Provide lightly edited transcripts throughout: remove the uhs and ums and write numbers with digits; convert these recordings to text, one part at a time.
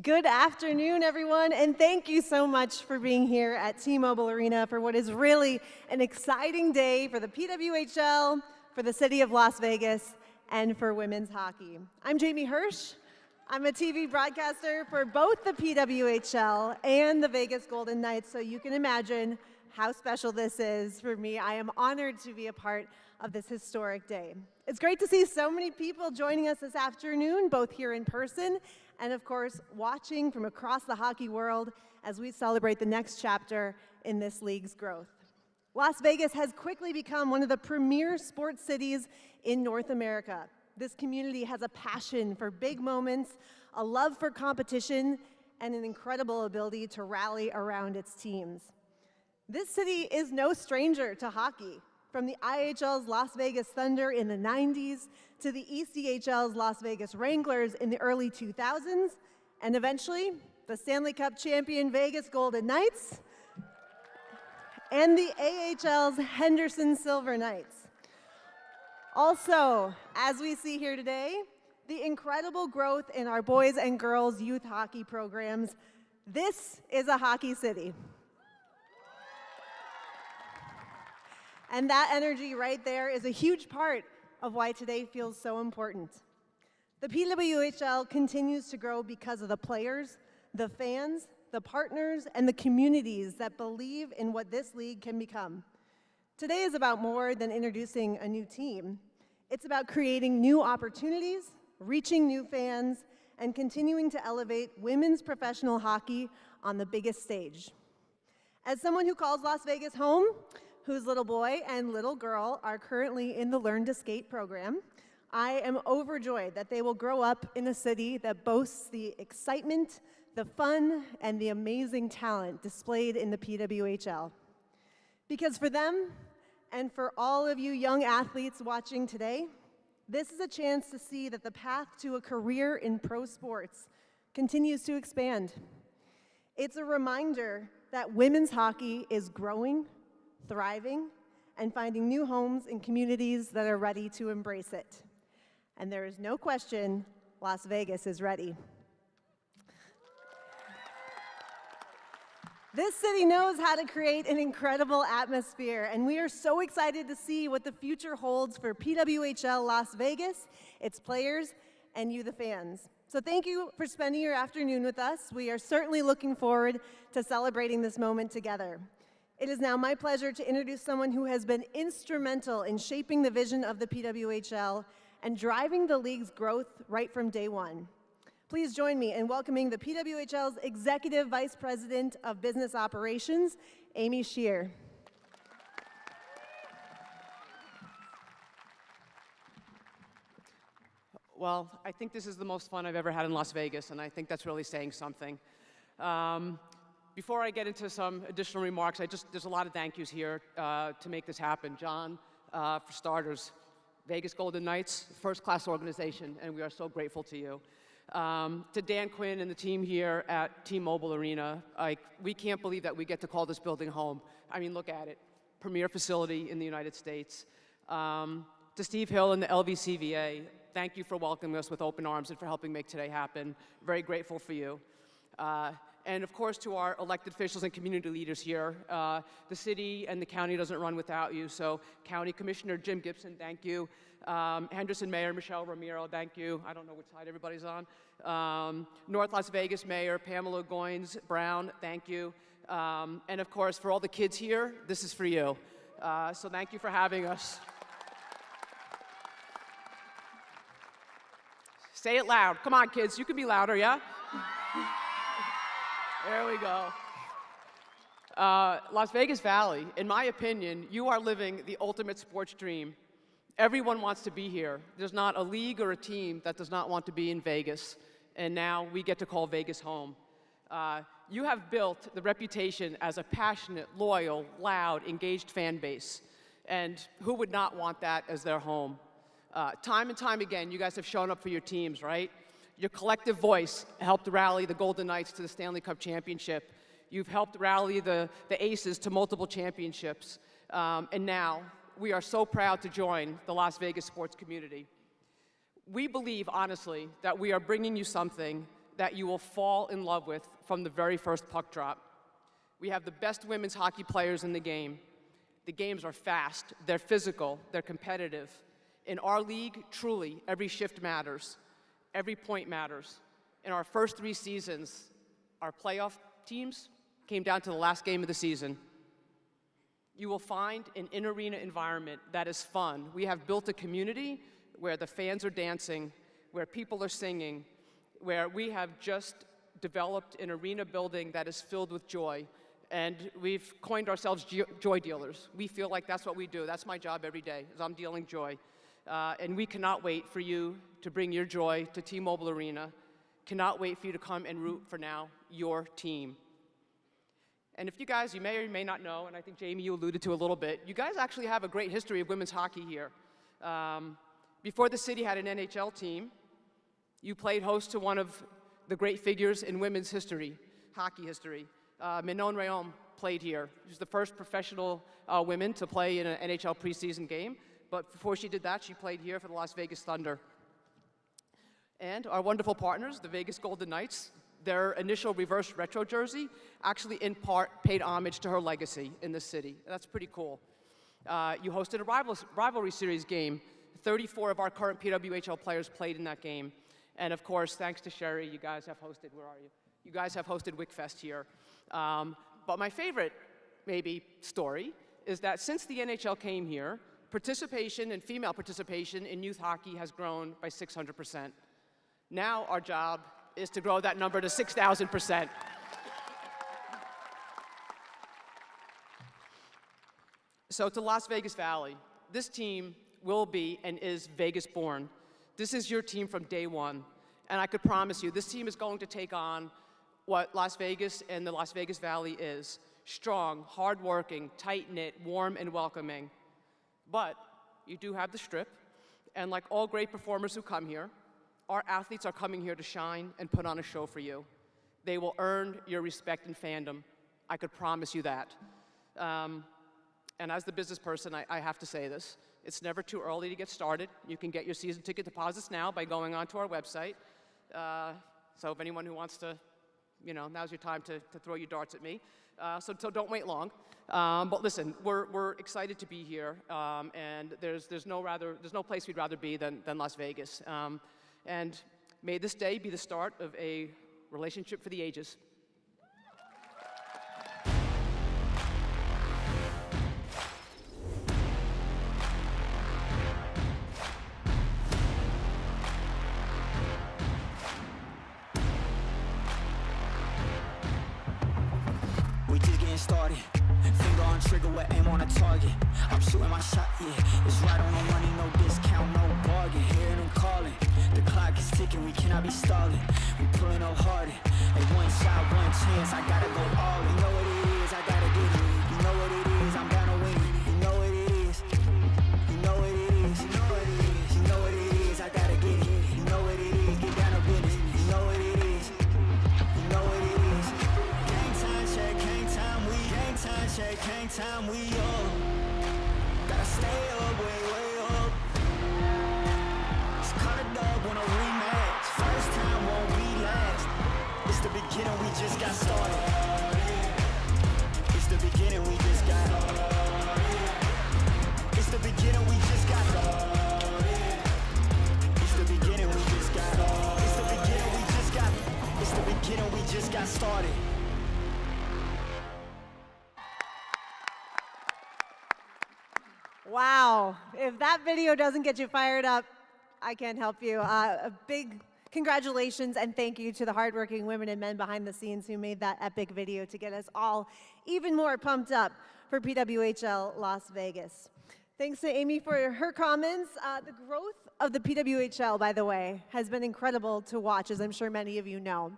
Good afternoon, everyone, and thank you so much for being here at T-Mobile Arena for what is really an exciting day for the PWHL, for the city of Las Vegas, and for women's hockey. I'm Jamie Hirsch. I'm a TV broadcaster for both the PWHL and the Vegas Golden Knights, so you can imagine how special this is for me. I am honored to be a part of this historic day. It's great to see so many people joining us this afternoon, both here in person and, of course, watching from across the hockey world as we celebrate the next chapter in this league's growth. Las Vegas has quickly become one of the premier sports cities in North America. This community has a passion for big moments, a love for competition, and an incredible ability to rally around its teams. This city is no stranger to hockey. From the IHL's Las Vegas Thunder in the 90s to the ECHL's Las Vegas Wranglers in the early 2000s, and eventually the Stanley Cup champion Vegas Golden Knights and the AHL's Henderson Silver Knights. Also, as we see here today, the incredible growth in our boys and girls youth hockey programs. This is a hockey city. And that energy right there is a huge part of why today feels so important. The PWHL continues to grow because of the players, the fans, the partners, and the communities that believe in what this league can become. Today is about more than introducing a new team. It's about creating new opportunities, reaching new fans, and continuing to elevate women's professional hockey on the biggest stage. As someone who calls Las Vegas home, whose little boy and little girl are currently in the Learn to Skate program, I am overjoyed that they will grow up in a city that boasts the excitement, the fun, and the amazing talent displayed in the PWHL. Because for them, and for all of you young athletes watching today, this is a chance to see that the path to a career in pro sports continues to expand. It's a reminder that women's hockey is growing, thriving, and finding new homes in communities that are ready to embrace it. And there is no question, Las Vegas is ready. This city knows how to create an incredible atmosphere, and we are so excited to see what the future holds for PWHL Las Vegas, its players, and you, the fans. So thank you for spending your afternoon with us. We are certainly looking forward to celebrating this moment together. It is now my pleasure to introduce someone who has been instrumental in shaping the vision of the PWHL and driving the league's growth right from day one. Please join me in welcoming the PWHL's Executive Vice President of Business Operations, Amy Shear. Well, I think this is the most fun I've ever had in Las Vegas, and I think that's really saying something. Before I get into some additional remarks, there's a lot of thank yous here to make this happen. John, for starters, Vegas Golden Knights, first-class organization, and we are so grateful to you. To Dan Quinn and the team here at T-Mobile Arena, we can't believe that we get to call this building home. I mean, look at it. Premier facility in the United States. To Steve Hill and the LVCVA, thank you for welcoming us with open arms and for helping make today happen. Very grateful for you. And of course, to our elected officials and community leaders here, the city and the county doesn't run without you. So County Commissioner Jim Gibson, thank you. Henderson Mayor Michelle Ramiro, thank you. I don't know which side everybody's on. North Las Vegas Mayor Pamela Goins Brown, thank you. And of course, for all the kids here, this is for you. So thank you for having us. Say it loud. Come on, kids, you can be louder, yeah? There we go. Las Vegas Valley, in my opinion, you are living the ultimate sports dream. Everyone wants to be here. There's not a league or a team that does not want to be in Vegas, and now we get to call Vegas home. You have built the reputation as a passionate, loyal, loud, engaged fan base, and who would not want that as their home? Time and time again, you guys have shown up for your teams, right? Your collective voice helped rally the Golden Knights to the Stanley Cup Championship. You've helped rally the Aces to multiple championships. And now, we are so proud to join the Las Vegas sports community. We believe, honestly, that we are bringing you something that you will fall in love with from the very first puck drop. We have the best women's hockey players in the game. The games are fast, they're physical, they're competitive. In our league, truly, every shift matters. Every point matters. In our first 3 seasons, our playoff teams came down to the last game of the season. You will find an in-arena environment that is fun. We have built a community where the fans are dancing, where people are singing, where we have just developed an arena building that is filled with joy. And we've coined ourselves joy dealers. We feel like that's what we do. That's my job every day, is I'm dealing joy. And we cannot wait for you to bring your joy to T-Mobile Arena. Cannot wait for you to come and root for now your team. And if you guys, you may or may not know, and I think Jamie, you alluded to a little bit, you guys actually have a great history of women's hockey here. Before the city had an NHL team, you played host to one of the great figures in women's history, hockey history. Manon Rhéaume played here. She was the first professional woman to play in an NHL preseason game. But before she did that, she played here for the Las Vegas Thunder. And our wonderful partners, the Vegas Golden Knights, their initial reverse retro jersey actually in part paid homage to her legacy in the city. That's pretty cool. You hosted a rivalry series game. 34 of our current PWHL players played in that game. And of course, thanks to Sherry, you guys have hosted, where are you? You guys have hosted WickFest here. But my favorite, maybe, story is that since the NHL came here, participation and female participation in youth hockey has grown by 600%. Now our job is to grow that number to 6,000%. So to Las Vegas Valley, this team will be and is Vegas born. This is your team from day one. And I could promise you, this team is going to take on what Las Vegas and the Las Vegas Valley is. Strong, hardworking, tight-knit, warm, and welcoming. But you do have the Strip, and like all great performers who come here, our athletes are coming here to shine and put on a show for you. They will earn your respect and fandom. I could promise you that. And as the business person, I have to say this. It's never too early to get started. You can get your season ticket deposits now by going onto our website. So if anyone who wants to, now's your time to throw your darts at me. So don't wait long. But listen, we're excited to be here, and there's no place we'd rather be than Las Vegas. And may this day be the start of a relationship for the ages. We just getting started. Finger on trigger with aim on a target. I'm shooting my shot, yeah. It's right on the money, no discount, no bargain. Hearing them calling. The clock is ticking, we cannot be stalling. We pulling up harder. Hey, one shot, one chance, I gotta go all in. You know what it is, I gotta get it. You know what it is, I'm down to win it. You know what it is. You know what it is. You know what it is. You know what it is, I gotta get it. You know what it is, get down to business. You know what it is. You know what it is. Gang time check, gang time we. Gang time check, gang time we up. Gotta stay up, way up. It's called a the beginning, we just got started. It's the beginning, we just got. It's the beginning, we just got. It's the beginning, we just got. It's the beginning, we just got. It's the beginning, we just got started. Wow, if that video doesn't get you fired up, I can't help you. A big congratulations and thank you to the hardworking women and men behind the scenes who made that epic video to get us all even more pumped up for PWHL Las Vegas. Thanks to Amy for her comments. The growth of the PWHL, by the way, has been incredible to watch, as I'm sure many of you know.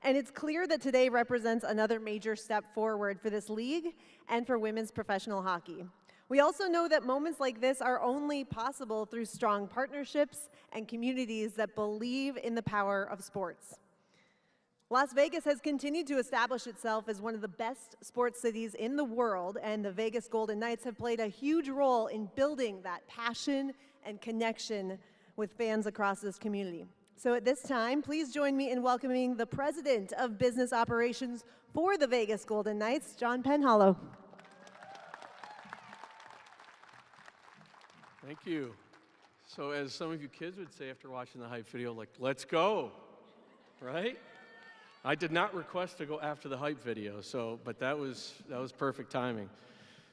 And it's clear that today represents another major step forward for this league and for women's professional hockey. We also know that moments like this are only possible through strong partnerships and communities that believe in the power of sports. Las Vegas has continued to establish itself as one of the best sports cities in the world, and the Vegas Golden Knights have played a huge role in building that passion and connection with fans across this community. So at this time, please join me in welcoming the President of Business Operations for the Vegas Golden Knights, John Pwhl. Thank you. So as some of you kids would say after watching the hype video, like, let's go, right? I did not request to go after the hype video, but that was perfect timing.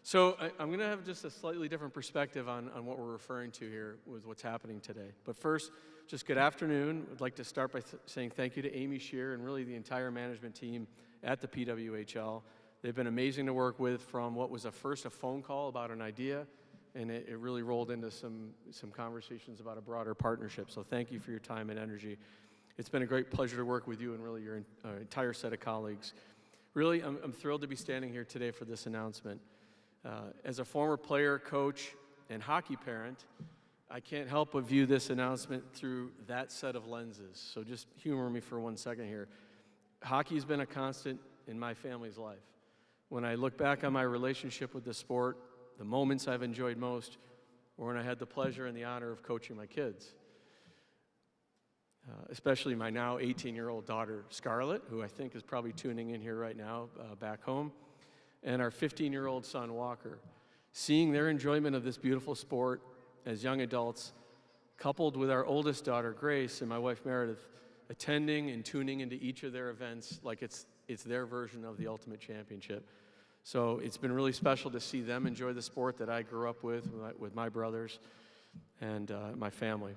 So I'm going to have just a slightly different perspective on what we're referring to here with what's happening today. But first, just good afternoon. I'd like to start by saying thank you to Amy Shear and really the entire management team at the PWHL. They've been amazing to work with, from what was first a phone call about an idea, and it really rolled into some conversations about a broader partnership. So thank you for your time and energy. It's been a great pleasure to work with you and really your entire set of colleagues. Really, I'm thrilled to be standing here today for this announcement. As a former player, coach, and hockey parent, I can't help but view this announcement through that set of lenses. So just humor me for 1 second here. Hockey's been a constant in my family's life. When I look back on my relationship with the sport, the moments I've enjoyed most were when I had the pleasure and the honor of coaching my kids. Especially my now 18-year-old daughter, Scarlett, who I think is probably tuning in here right now back home, and our 15-year-old son, Walker. Seeing their enjoyment of this beautiful sport as young adults, coupled with our oldest daughter, Grace, and my wife, Meredith, attending and tuning into each of their events like it's their version of the ultimate championship. So it's been really special to see them enjoy the sport that I grew up with my brothers and my family.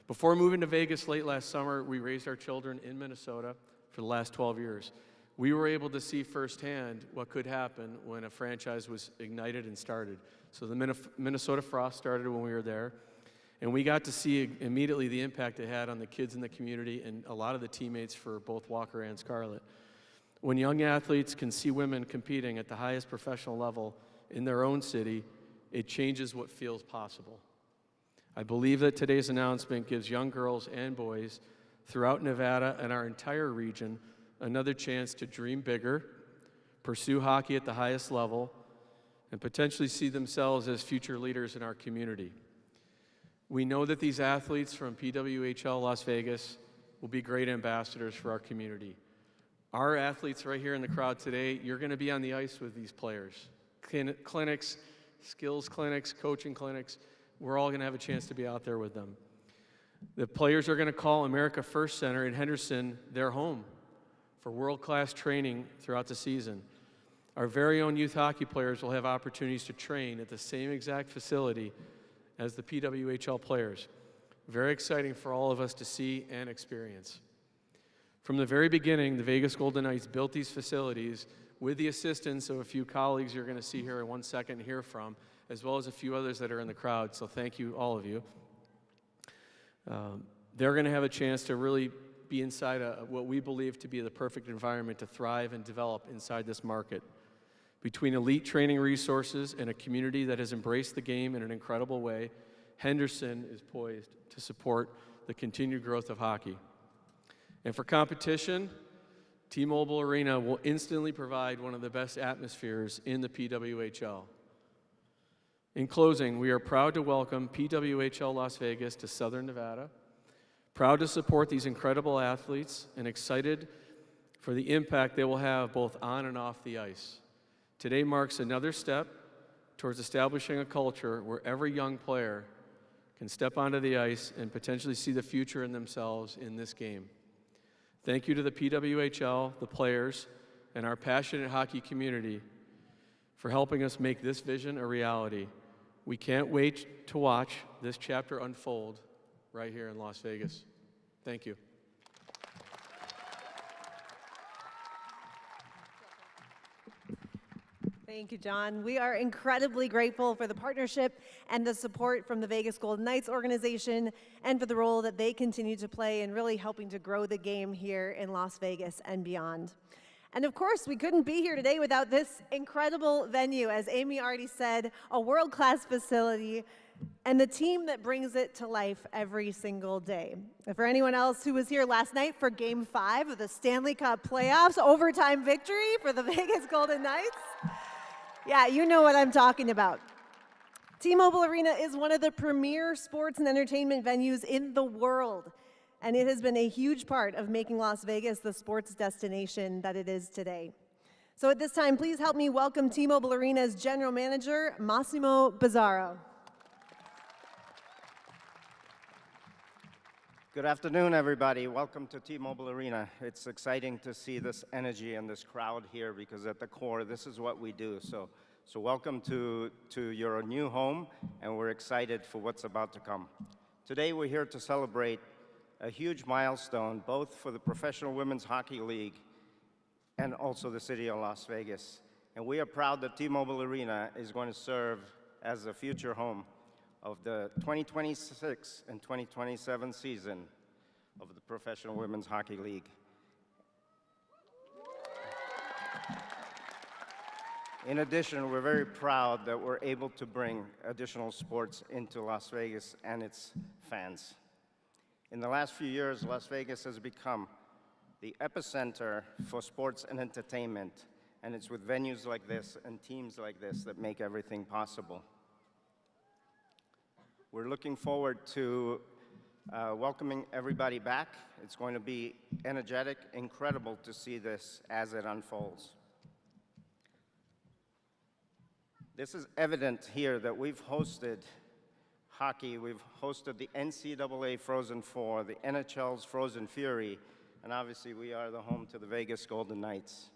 Before moving to Vegas late last summer, we raised our children in Minnesota for the last 12 years. We were able to see firsthand what could happen when a franchise was ignited and started. So the Minnesota Frost started when we were there, and we got to see immediately the impact it had on the kids in the community and a lot of the teammates for both Walker and Scarlett. When young athletes can see women competing at the highest professional level in their own city, it changes what feels possible. I believe that today's announcement gives young girls and boys throughout Nevada and our entire region another chance to dream bigger, pursue hockey at the highest level, and potentially see themselves as future leaders in our community. We know that these athletes from PWHL Las Vegas will be great ambassadors for our community. Our athletes right here in the crowd today, you're going to be on the ice with these players. Clinics, skills clinics, coaching clinics, we're all going to have a chance to be out there with them. The players are going to call America First Center in Henderson their home for world-class training throughout the season. Our very own youth hockey players will have opportunities to train at the same exact facility as the PWHL players. Very exciting for all of us to see and experience. From the very beginning, the Vegas Golden Knights built these facilities with the assistance of a few colleagues you're going to see here in 1 second and hear from, as well as a few others that are in the crowd, so thank you, all of you. They're going to have a chance to really be inside what we believe to be the perfect environment to thrive and develop inside this market. Between elite training resources and a community that has embraced the game in an incredible way, Henderson is poised to support the continued growth of hockey. And for competition, T-Mobile Arena will instantly provide one of the best atmospheres in the PWHL. In closing, we are proud to welcome PWHL Las Vegas to Southern Nevada, proud to support these incredible athletes, and excited for the impact they will have both on and off the ice. Today marks another step towards establishing a culture where every young player can step onto the ice and potentially see the future in themselves in this game. Thank you to the PWHL, the players, and our passionate hockey community for helping us make this vision a reality. We can't wait to watch this chapter unfold right here in Las Vegas. Thank you. Thank you, John. We are incredibly grateful for the partnership and the support from the Vegas Golden Knights organization and for the role that they continue to play in really helping to grow the game here in Las Vegas and beyond. And of course, we couldn't be here today without this incredible venue, as Amy already said, a world-class facility and the team that brings it to life every single day. And for anyone else who was here last night for Game 5 of the Stanley Cup playoffs, overtime victory for the Vegas Golden Knights, yeah, you know what I'm talking about. T-Mobile Arena is one of the premier sports and entertainment venues in the world, and it has been a huge part of making Las Vegas the sports destination that it is today. So at this time, please help me welcome T-Mobile Arena's General Manager, Massimo Bizzarro. Good afternoon, everybody. Welcome to T-Mobile Arena. It's exciting to see this energy and this crowd here because at the core, this is what we do. So welcome to your new home, and we're excited for what's about to come. Today, we're here to celebrate a huge milestone, both for the Professional Women's Hockey League and also the city of Las Vegas. And we are proud that T-Mobile Arena is going to serve as a future home of the 2026 and 2027 season of the Professional Women's Hockey League. In addition, we're very proud that we're able to bring additional sports into Las Vegas and its fans. In the last few years, Las Vegas has become the epicenter for sports and entertainment, and it's with venues like this and teams like this that make everything possible. We're looking forward to welcoming everybody back. It's going to be energetic, incredible to see this as it unfolds. This is evident here that we've hosted hockey, we've hosted the NCAA Frozen Four, the NHL's Frozen Fury, and obviously we are the home to the Vegas Golden Knights.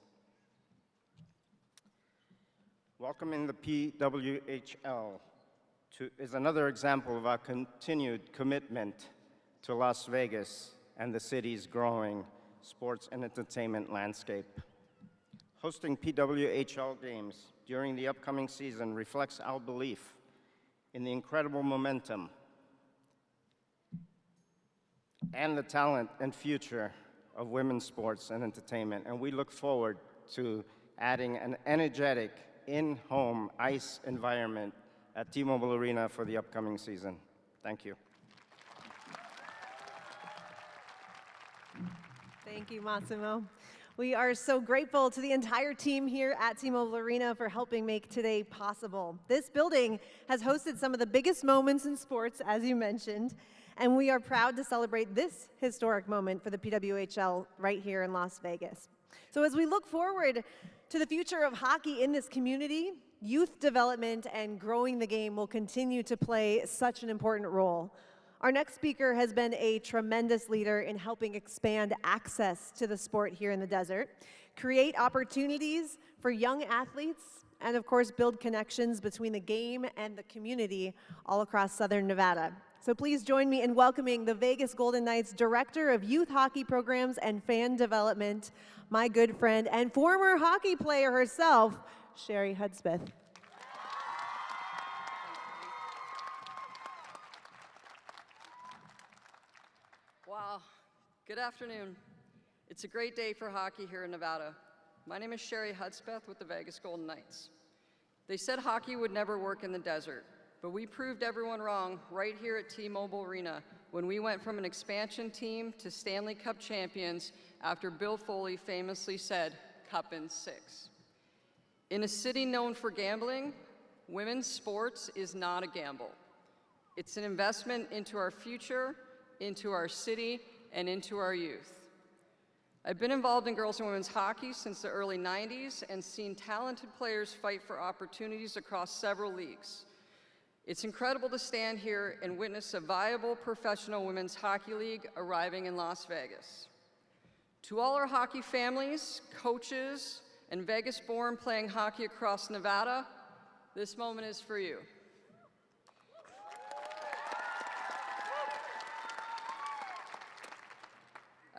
Welcoming the PWHL is another example of our continued commitment to Las Vegas and the city's growing sports and entertainment landscape. Hosting PWHL games during the upcoming season reflects our belief in the incredible momentum and the talent and future of women's sports and entertainment, and we look forward to adding an energetic in-home ice environment at T-Mobile Arena for the upcoming season. Thank you. Thank you, Massimo. We are so grateful to the entire team here at T-Mobile Arena for helping make today possible. This building has hosted some of the biggest moments in sports, as you mentioned, and we are proud to celebrate this historic moment for the PWHL right here in Las Vegas. So as we look forward to the future of hockey in this community, youth development and growing the game will continue to play such an important role. Our next speaker has been a tremendous leader in helping expand access to the sport here in the desert, create opportunities for young athletes, and of course build connections between the game and the community all across Southern Nevada. So please join me in welcoming the Vegas Golden Knights Director of Youth Hockey Programs and Fan Development, my good friend and former hockey player herself, Sherry Hudspeth. Wow, good afternoon. It's a great day for hockey here in Nevada. My name is Sherry Hudspeth with the Vegas Golden Knights. They said hockey would never work in the desert, but we proved everyone wrong right here at T-Mobile Arena when we went from an expansion team to Stanley Cup champions after Bill Foley famously said, "Cup in 6." In a city known for gambling, women's sports is not a gamble. It's an investment into our future, into our city, and into our youth. I've been involved in girls and women's hockey since the early 90s and seen talented players fight for opportunities across several leagues. It's incredible to stand here and witness a viable professional women's hockey league arriving in Las Vegas. To all our hockey families, coaches, and Vegas-born playing hockey across Nevada, this moment is for you.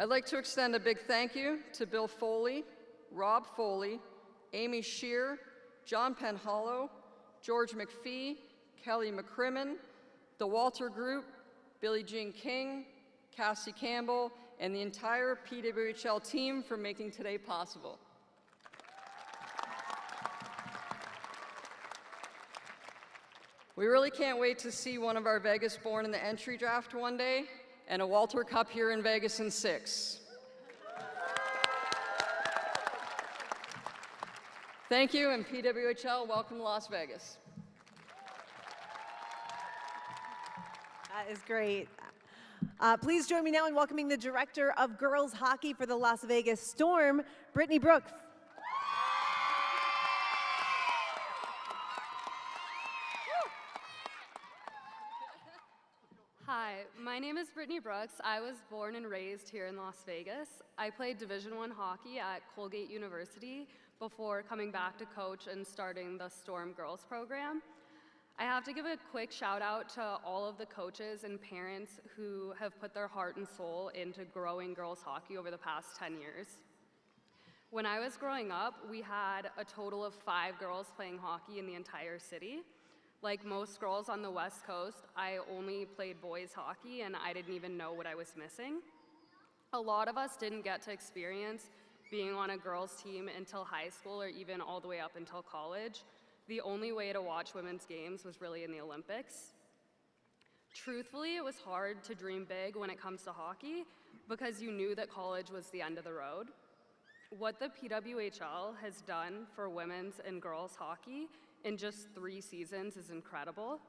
I'd like to extend a big thank you to Bill Foley, Rob Foley, Amy Shear, John Penhollow, George McPhee, Kelly McCrimmon, the Walter Group, Billie Jean King, Cassie Campbell, and the entire PWHL team for making today possible. We really can't wait to see one of our Vegas-born in the entry draft one day, and a Walter Cup here in Vegas in 6. Thank you, and PWHL, welcome to Las Vegas. That is great. Please join me now in welcoming the Director of Girls Hockey for the Las Vegas Storm, Brittany Brooks. Hi, my name is Brittany Brooks. I was born and raised here in Las Vegas. I played Division I hockey at Colgate University before coming back to coach and starting the Storm Girls program. I have to give a quick shout out to all of the coaches and parents who have put their heart and soul into growing girls hockey over the past 10 years. When I was growing up, we had a total of 5 girls playing hockey in the entire city. Like most girls on the West Coast, I only played boys hockey and I didn't even know what I was missing. A lot of us didn't get to experience being on a girls team until high school or even all the way up until college. The only way to watch women's games was really in the Olympics. Truthfully, it was hard to dream big when it comes to hockey because you knew that college was the end of the road. What the PWHL has done for women's and girls hockey in just 3 seasons is incredible.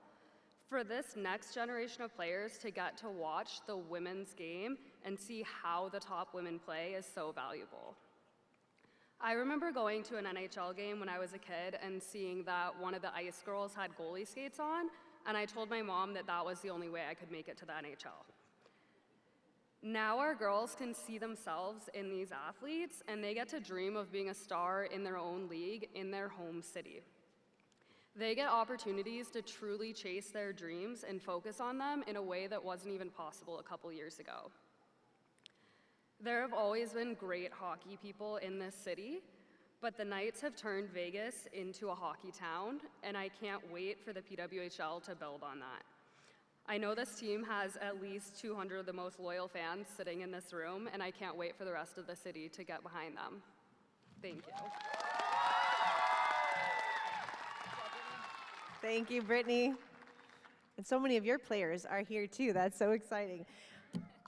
For this next generation of players to get to watch the women's game and see how the top women play is so valuable. I remember going to an NHL game when I was a kid and seeing that one of the ice girls had goalie skates on, and I told my mom that that was the only way I could make it to the NHL. Now our girls can see themselves in these athletes, and they get to dream of being a star in their own league in their home city. They get opportunities to truly chase their dreams and focus on them in a way that wasn't even possible a couple years ago. There have always been great hockey people in this city, but the Knights have turned Vegas into a hockey town, and I can't wait for the PWHL to build on that. I know this team has at least 200 of the most loyal fans sitting in this room, and I can't wait for the rest of the city to get behind them. Thank you. Thank you, Brittany. And so many of your players are here too. That's so exciting.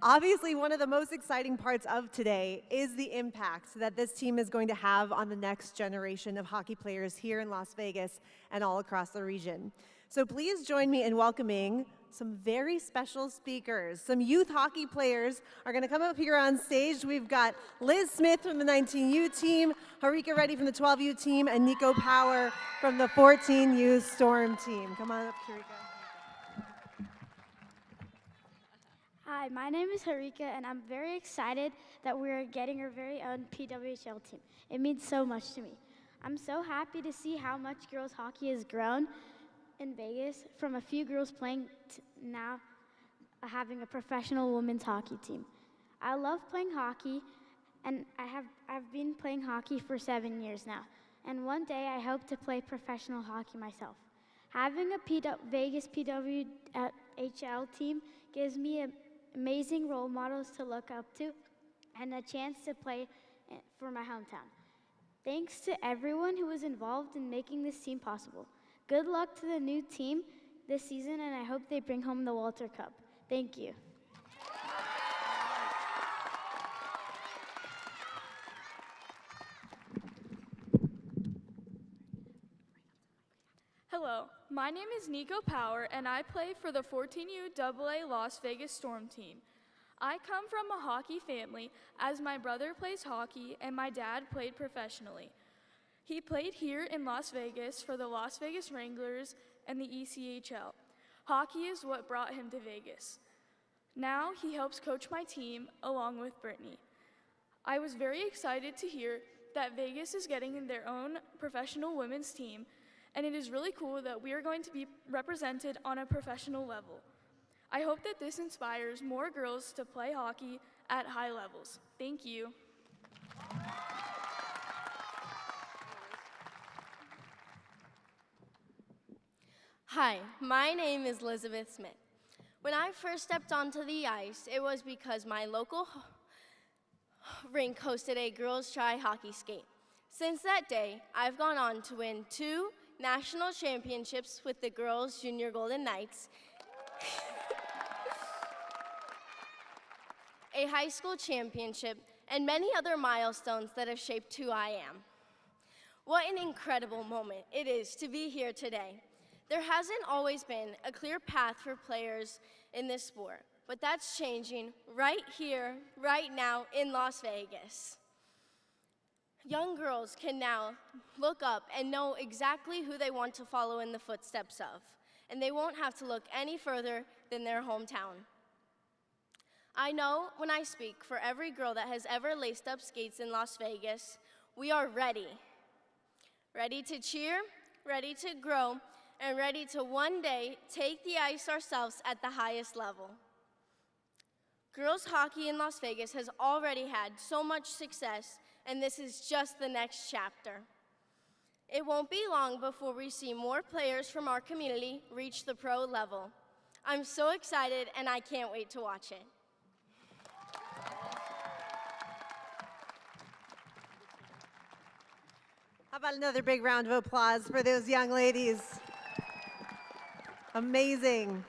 Obviously, one of the most exciting parts of today is the impact that this team is going to have on the next generation of hockey players here in Las Vegas and all across the region. So please join me in welcoming some very special speakers. Some youth hockey players are going to come up here on stage. We've got Liz Smith from the 19U team, Harika Reddy from the 12U team, and Nico Pwhl from the 14U Storm team. Come on up, Harika. Hi, my name is Harika, and I'm very excited that we're getting our very own PWHL team. It means so much to me. I'm so happy to see how much girls hockey has grown in Vegas from a few girls playing to now having a professional women's hockey team. I love playing hockey, and I've been playing hockey for 7 years now. And one day I hope to play professional hockey myself. Having a Vegas PWHL team gives me amazing role models to look up to and a chance to play for my hometown. Thanks to everyone who was involved in making this team possible. Good luck to the new team this season, and I hope they bring home the Walter Cup. Thank you. Hello, my name is Nico Pwhl, and I play for the 14U AA Las Vegas Storm team. I come from a hockey family as my brother plays hockey and my dad played professionally. He played here in Las Vegas for the Las Vegas Wranglers and the ECHL. Hockey is what brought him to Vegas. Now he helps coach my team along with Brittany. I was very excited to hear that Vegas is getting their own professional women's team, and it is really cool that we are going to be represented on a professional level. I hope that this inspires more girls to play hockey at high levels. Thank you. Hi, my name is Elizabeth Smith. When I first stepped onto the ice, it was because my local rink hosted a girls' try hockey skate. Since that day, I've gone on to win 2 national championships with the girls' Junior Golden Knights, a high school championship, and many other milestones that have shaped who I am. What an incredible moment it is to be here today. There hasn't always been a clear path for players in this sport, but that's changing right here, right now in Las Vegas. Young girls can now look up and know exactly who they want to follow in the footsteps of, and they won't have to look any further than their hometown. I know when I speak for every girl that has ever laced up skates in Las Vegas, we are ready. Ready to cheer, ready to grow, and ready to one day take the ice ourselves at the highest level. Girls hockey in Las Vegas has already had so much success, and this is just the next chapter. It won't be long before we see more players from our community reach the pro level. I'm so excited, and I can't wait to watch it. How about another big round of applause for those young ladies? Amazing.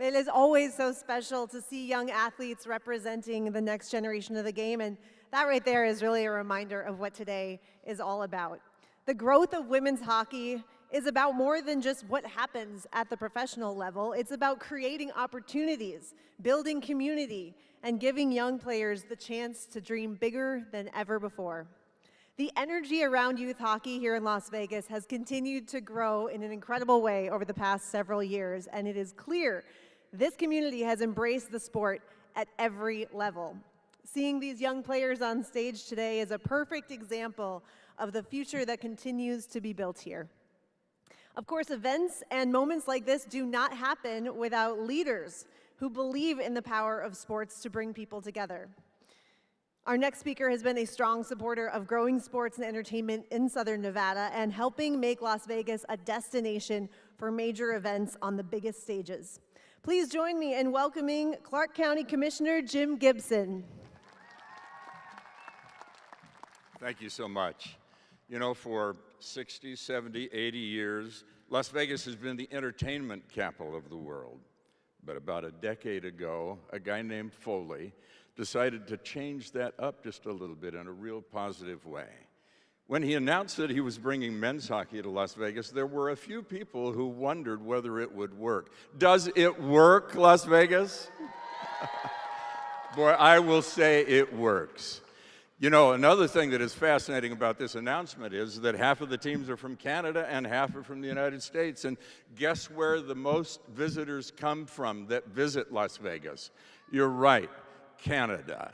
It is always so special to see young athletes representing the next generation of the game, and that right there is really a reminder of what today is all about. The growth of women's hockey is about more than just what happens at the professional level. It's about creating opportunities, building community, and giving young players the chance to dream bigger than ever before. The energy around youth hockey here in Las Vegas has continued to grow in an incredible way over the past several years, and it is clear this community has embraced the sport at every level. Seeing these young players on stage today is a perfect example of the future that continues to be built here. Of course, events and moments like this do not happen without leaders who believe in the power of sports to bring people together. Our next speaker has been a strong supporter of growing sports and entertainment in Southern Nevada and helping make Las Vegas a destination for major events on the biggest stages. Please join me in welcoming Clark County Commissioner Jim Gibson. Thank you so much. You know, for 60, 70, 80 years, Las Vegas has been the entertainment capital of the world. But about a decade ago, a guy named Pwhl decided to change that up just a little bit in a real positive way. When he announced that he was bringing men's hockey to Las Vegas, there were a few people who wondered whether it would work. Does it work, Las Vegas? Boy, I will say it works. You know, another thing that is fascinating about this announcement is that half of the teams are from Canada and half are from the United States. And guess where the most visitors come from that visit Las Vegas? You're right, Canada.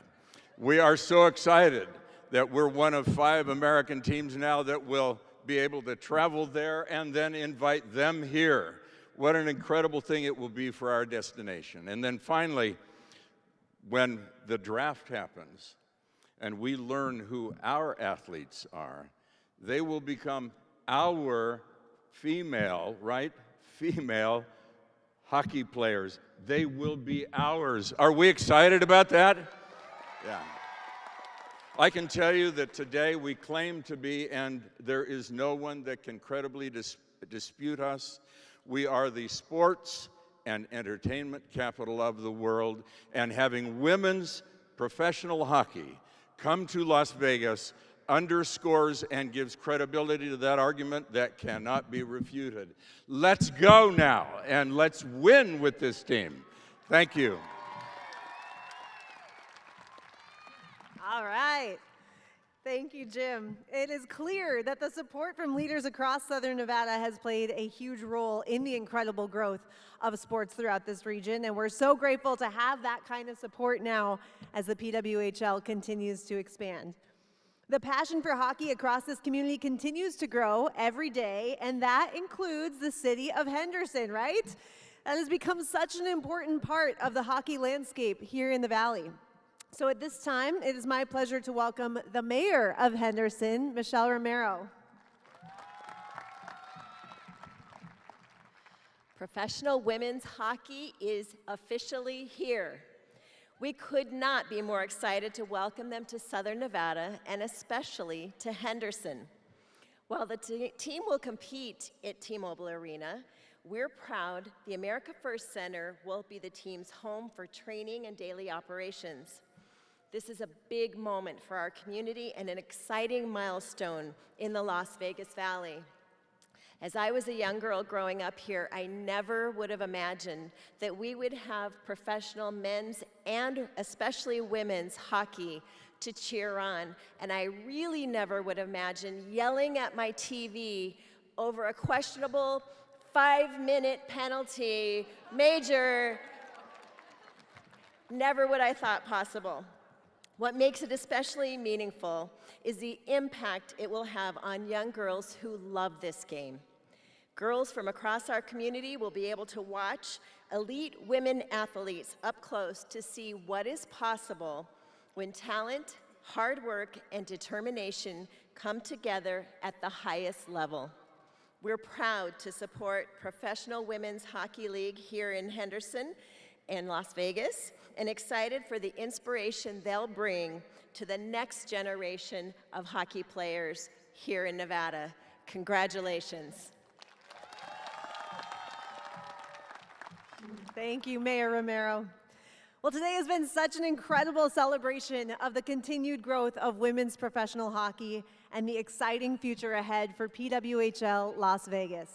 We are so excited that we're one of 5 American teams now that will be able to travel there and then invite them here. What an incredible thing it will be for our destination. And then finally, when the draft happens, and we learn who our athletes are, they will become our female, right? Female hockey players. They will be ours. Are we excited about that? Yeah. I can tell you that today we claim to be, and there is no one that can credibly dispute us. We are the sports and entertainment capital of the world, and having women's professional hockey come to Las Vegas underscores and gives credibility to that argument that cannot be refuted. Let's go now, and let's win with this team. Thank you. All right. Thank you, Jim. It is clear that the support from leaders across Southern Nevada has played a huge role in the incredible growth of sports throughout this region, and we're so grateful to have that kind of support now as the PWHL continues to expand. The passion for hockey across this community continues to grow every day, and that includes the city of Henderson, right? That has become such an important part of the hockey landscape here in the Valley. So at this time, it is my pleasure to welcome the mayor of Henderson, Michelle Romero. Professional women's hockey is officially here. We could not be more excited to welcome them to Southern Nevada and especially to Henderson. While the team will compete at T-Mobile Arena, we're proud the America First Center will be the team's home for training and daily operations. This is a big moment for our community and an exciting milestone in the Las Vegas Valley. As I was a young girl growing up here, I never would have imagined that we would have professional men's and especially women's hockey to cheer on. And I really never would have imagined yelling at my TV over a questionable 5-minute penalty, major. Never would I thought possible. What makes it especially meaningful is the impact it will have on young girls who love this game. Girls from across our community will be able to watch elite women athletes up close to see what is possible when talent, hard work, and determination come together at the highest level. We're proud to support Professional Women's Hockey League here in Henderson and Las Vegas, and excited for the inspiration they'll bring to the next generation of hockey players here in Nevada. Congratulations. Thank you, Mayor Romero. Well, today has been such an incredible celebration of the continued growth of women's professional hockey and the exciting future ahead for PWHL Las Vegas.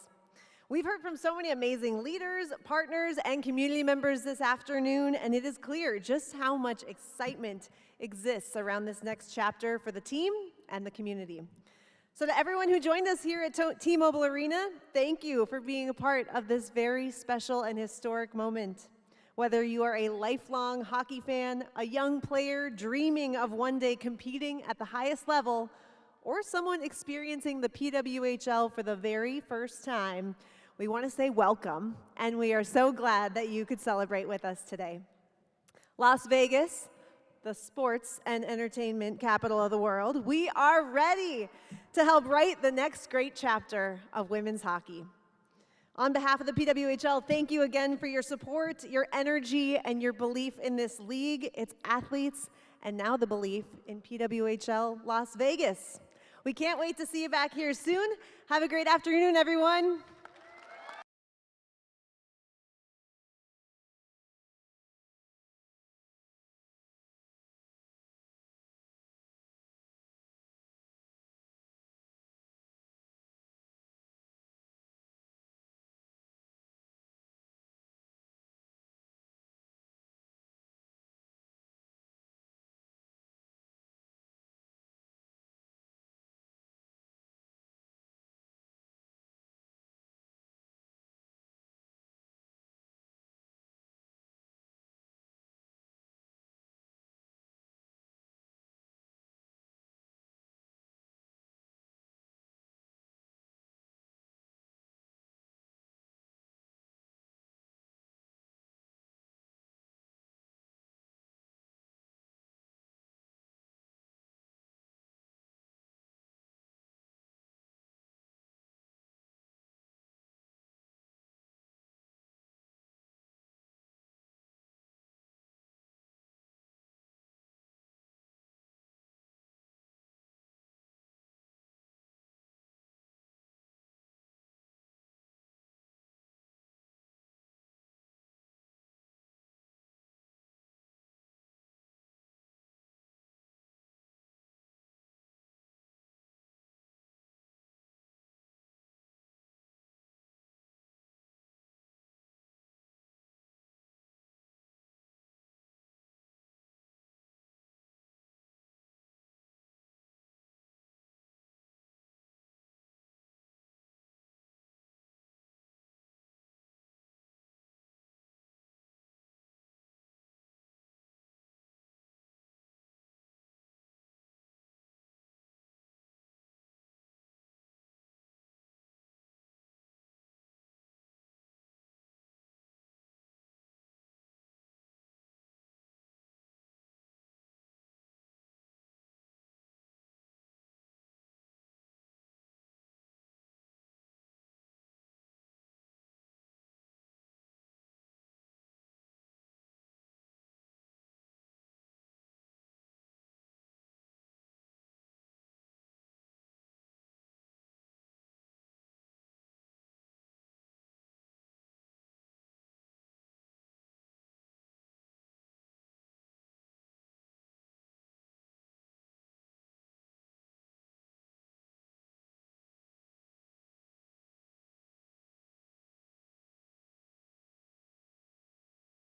We've heard from so many amazing leaders, partners, and community members this afternoon, and it is clear just how much excitement exists around this next chapter for the team and the community. So to everyone who joined us here at T-Mobile Arena, thank you for being a part of this very special and historic moment. Whether you are a lifelong hockey fan, a young player dreaming of one day competing at the highest level, or someone experiencing the PWHL for the very first time, we want to say welcome, and we are so glad that you could celebrate with us today. Las Vegas, the sports and entertainment capital of the world, we are ready to help write the next great chapter of women's hockey. On behalf of the PWHL, thank you again for your support, your energy, and your belief in this league, its athletes, and now the belief in PWHL Las Vegas. We can't wait to see you back here soon. Have a great afternoon, everyone.